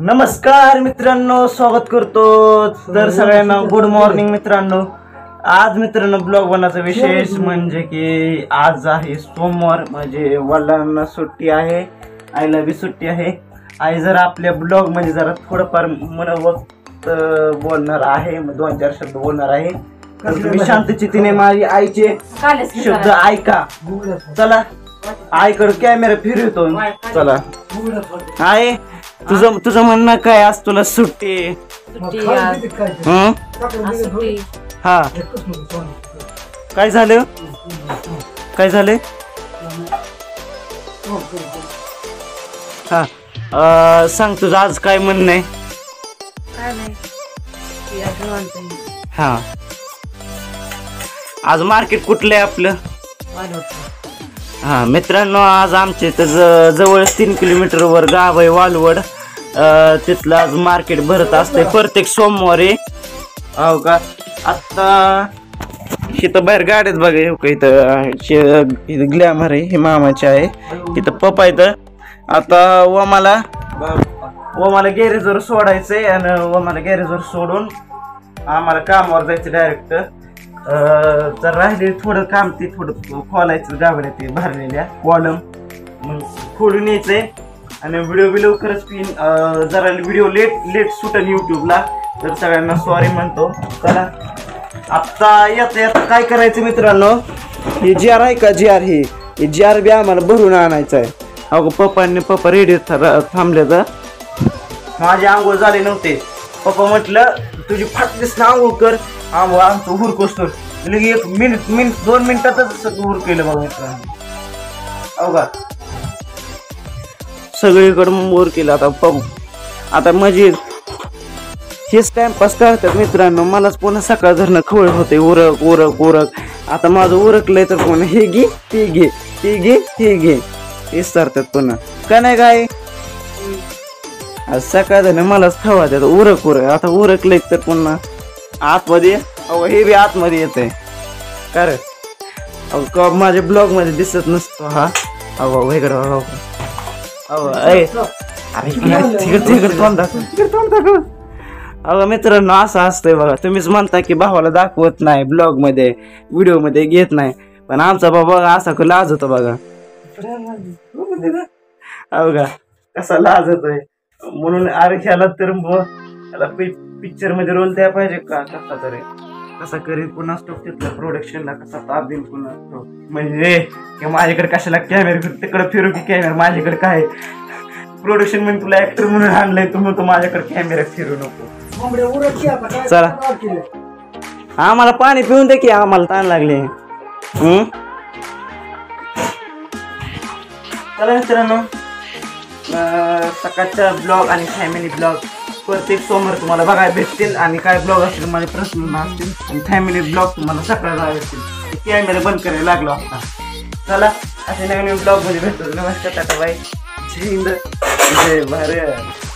नमस्कार मित्रांनो, स्वागत करतो तर सगळ्यांना गुड मॉर्निंग मित्रांनो। आज मित्रांनो ब्लॉग बनायचा विशेष म्हणजे की आज आहे सोमवार, म्हणजे वडिलांना सुट्टी आहे, आईला बी सुट्टी आहे। आई जरा आपल्या ब्लॉग मध्ये जरा थोडंफार मनोवक्त बोलणार आहे, 2-4 शब्द बोलणार आहे। तर तुम्ही शांतचित्तीने माझी आईचे शब्द ऐका। चला आईकडे कॅमेरा फिरवतो, चला आई तुझं म्हणणं काय? आज तुला सुट्टी हा, काय झालं काय झालं हा सांग तुझं आज काय म्हणणं आहे? हा, आज मार्केट कुठलं आहे आपलं? हा मित्रांनो, आज आमचे तर जवळ 3 किलोमीटरवर गाव आहे वालवड। तिथलं आज मार्केट भरत असते प्रत्येक सोमवारी, हो का। आता इथं बाहेर गाड्यात बघा, हो का, इथं ग्लॅमर आहे, हे मामाचे आहे, इथं पप्पा इथं। आता मला गॅरेजवर सोडायचंय आणि मला गॅरेजवर सोडून आम्हाला कामावर जायचं डायरेक्ट। जर राहिले थोडं काम, ते थोडं खोलायचं गावड्या ते भरलेल्या कॉलम, मग खोलून यायचंय आणि व्हिडिओ लवकरच जरा व्हिडिओ लेट सुटेल यूट्यूबला, तर सगळ्यांना सॉरी म्हणतो। चला आता येता काय करायचं मित्रांनो, हे जार आहे का, जार हे जार बी आम्हाला भरून आणायचं आहे। अगो पप्पा रेडी थांबले, तर माझे आंघोळ झाले नव्हते। पप्पा म्हटलं तुझी फाटलीस ना आंघोळ कर, आमचं हुरकोस तर लगे 2 मिनिटातच हुर केलं बघा मित्रांनो, हो का, सगळीकडे मोर केलं। आता बघू, आता म्हणजे हेच टाइमपास करतात मित्रांनो, मलाच पुन्हा सकाळ धरणं खवळ होते, उरक उरक उरक। आता माझं उरकलंय तर पुन्हा हे घे ते घे ते घे हे घे, हेच करतात पुन्हा, का नाही काय? आज सकाळ धरणं मलाच खवळतात, उरक उरक। आता उरकलंय तर पुन्हा आतमध्ये, अहो हे बी आतमध्ये येत आहे, कारण अहो माझ्या ब्लॉग मध्ये दिसत नसतो हा। अहो इकडे अरे तिकडे तोंड दाखव। अगं मित्रांनो, असं असतंय बघा, तुम्हीच म्हणता की भावाला दाखवत नाही ब्लॉग मध्ये, व्हिडिओ मध्ये घेत नाही, पण आमचा बाबा असा लाज होतो बघा, अहो का कसा लाज होतोय। म्हणून अरे ह्याला तर त्याला पिक्चर मध्ये रोल द्यायला पाहिजे का, कसा तरी कसा करीन पुन्हा तिथलं प्रोडक्शनला कसा ताप देईल पुन्हा, म्हणजे माझ्याकडे कशाला कॅमेरा तिकडे फिरू की कॅमेरा माझ्याकडे काय? प्रोडक्शन मध्ये तुला ऍक्टर म्हणून आणलंय, तू माझ्याकडे कॅमेरा फिरू नको। चला आम्हाला पाणी पिऊन दे की, आम्हाला ताण लागले। चला मित्रांनो, सकाळचा ब्लॉग आणि फॅमिली ब्लॉग प्रत्येक सोमवार तुम्हाला बघायला भेटतील, आणि काय ब्लॉग असतील माझे पर्सनल असतील, आणि फॅमिली ब्लॉग तुम्हाला सकाळला भेटतील। कॅमेरा बंद करायला लागलो आता। चला असे नवीन ब्लॉग मध्ये भेटतो। नमस्कार, टाटा बाय, जय हिंद, जय भारत।